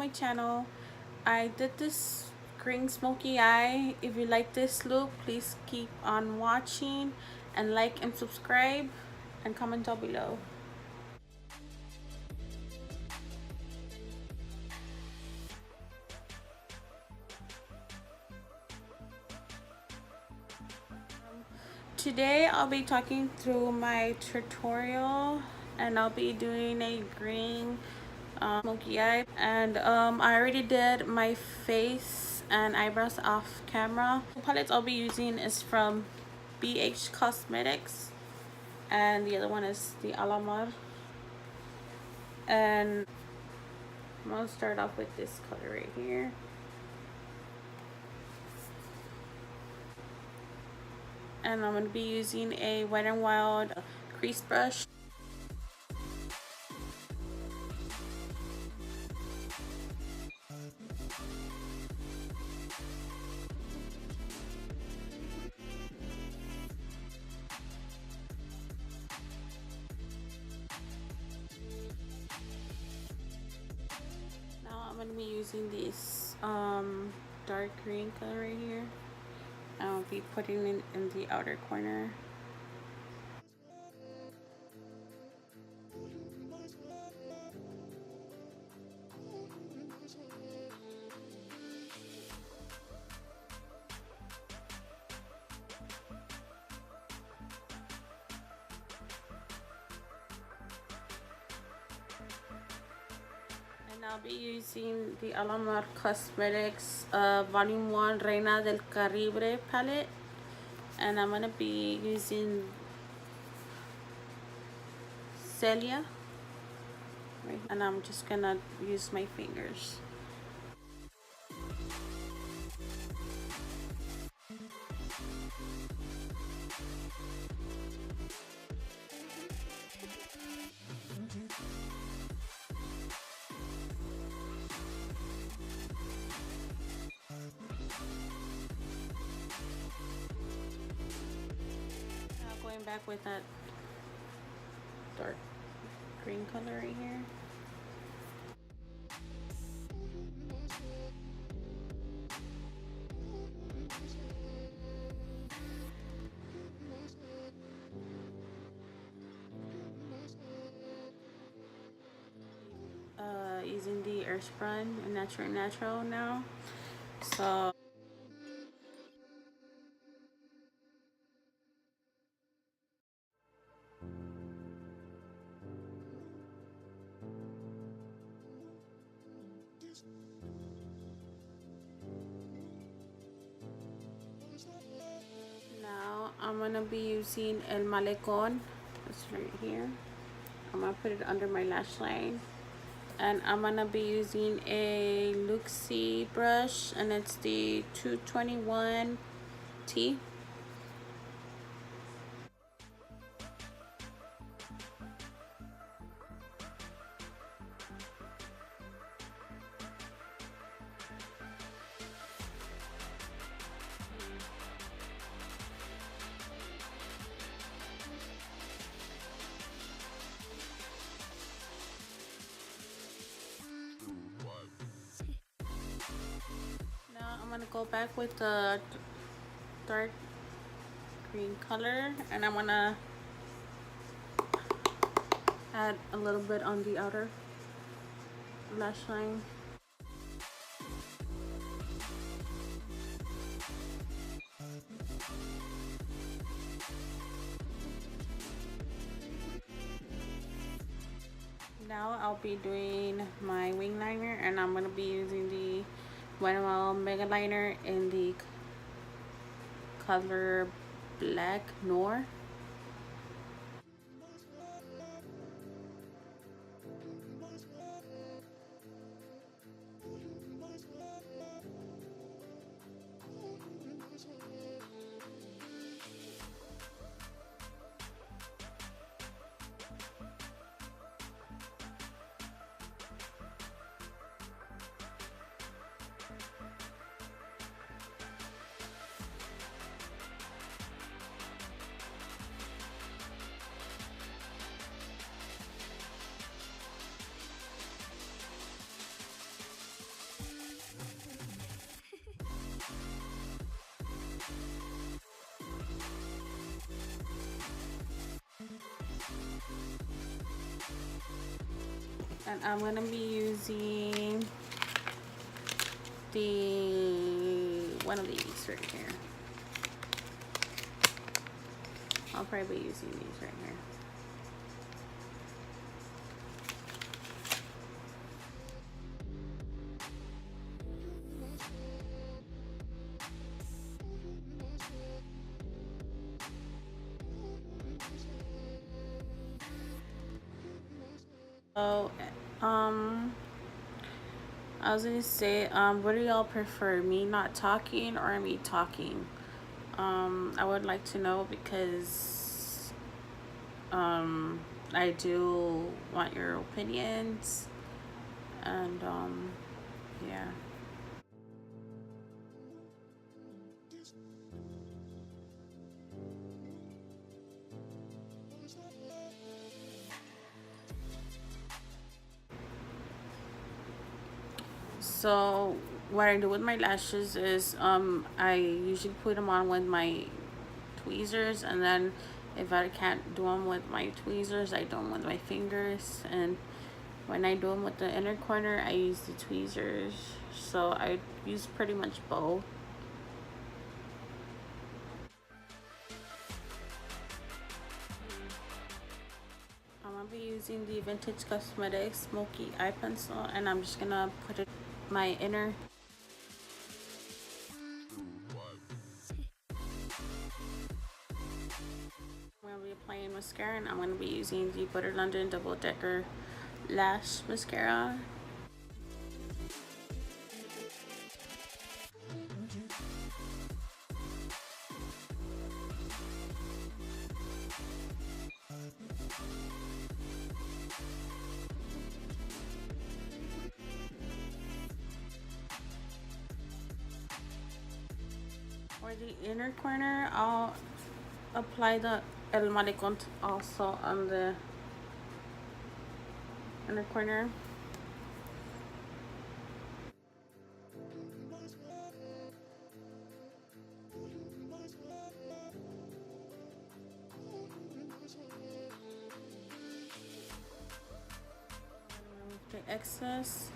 my channel. I did this green smoky eye. If you like this look, please keep on watching and like and subscribe and comment down below. Today I'll be talking through my tutorial and I'll be doing a green smoky eye, and I already did my face and eyebrows off camera. The palettes I'll be using is from BH Cosmetics and the other one is the Alamar, and I'm gonna start off with this color right here. And I'm going to be using a Wet n Wild crease brush. Now I'm going to be using this dark green color right here. I'll be putting it in the outer corner. And I'll be using the Alamar Cosmetics Volume 1 Reina del Caribe palette. And I'm going to be using Celia. Right. And I'm just going to use my fingers. Going back with that dark green color right here. Using the Earthspun and natural now. So now I'm gonna be using El Malecon. It's right here. I'm gonna put it under my lash line. And I'm gonna be using a Luxie brush, and it's the 221T. I'm gonna go back with the dark green color, and I'm gonna add a little bit on the outer lash line. Now I'll be doing my wing liner, and I'm gonna be using the Wet n Wild Mega Liner in the color Black Noir. And I'm gonna be using the one of these right here. I'll probably be using these right here. So, I was gonna say, what do y'all prefer, me not talking or me talking? I would like to know because, I do want your opinions, and, yeah. So what I do with my lashes is I usually put them on with my tweezers, and then if I can't do them with my tweezers, I do them with my fingers. And when I do them with the inner corner, I use the tweezers. So I use pretty much both. I'm gonna be using the Vintage Cosmetics Smokey Eye Pencil, and I'm just gonna put it my inner. I'm gonna be applying mascara, and I'm gonna be using the Butter London Double Decker Lash Mascara. For the inner corner, I'll apply the El Malecon also on the inner corner. Remove the excess.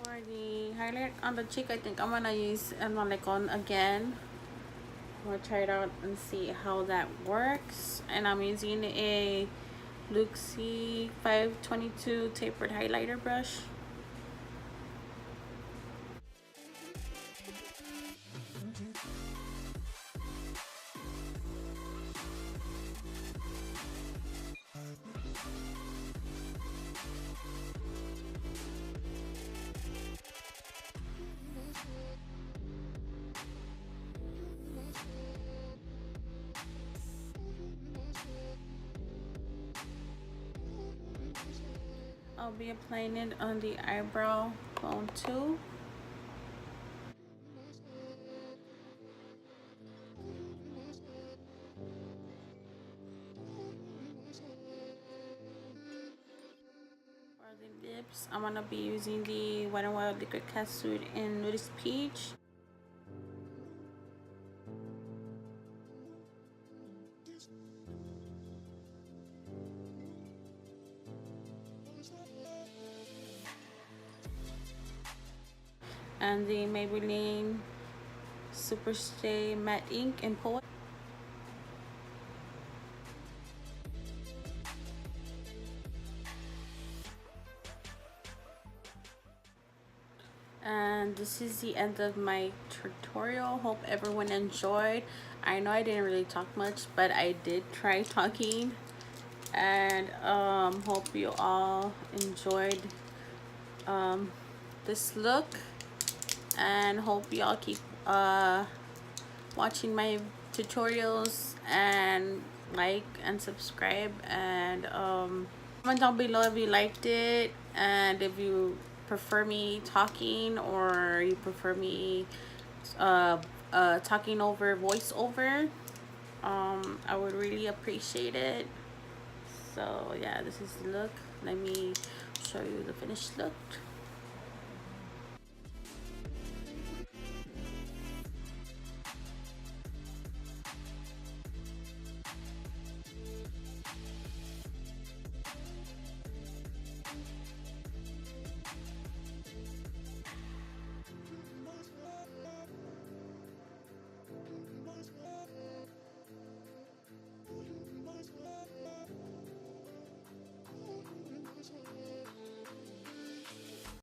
For the highlight on the cheek, I think I'm gonna use El Malecon again. I'm gonna try it out and see how that works. And I'm using a Luxie 522 tapered highlighter brush. I'll be applying it on the eyebrow bone too. For the lips, I'm gonna be using the Wet n Wild Liquid Castile in Nudist Peach. And the Maybelline Superstay Matte Ink in Poet. And this is the end of my tutorial. Hope everyone enjoyed. I know I didn't really talk much, but I did try talking. And hope you all enjoyed this look, and hope you all keep watching my tutorials, and like and subscribe, and comment down below if you liked it, and if you prefer me talking or you prefer me talking over voiceover. I would really appreciate it. So yeah, this is the look. let me show you the finished look.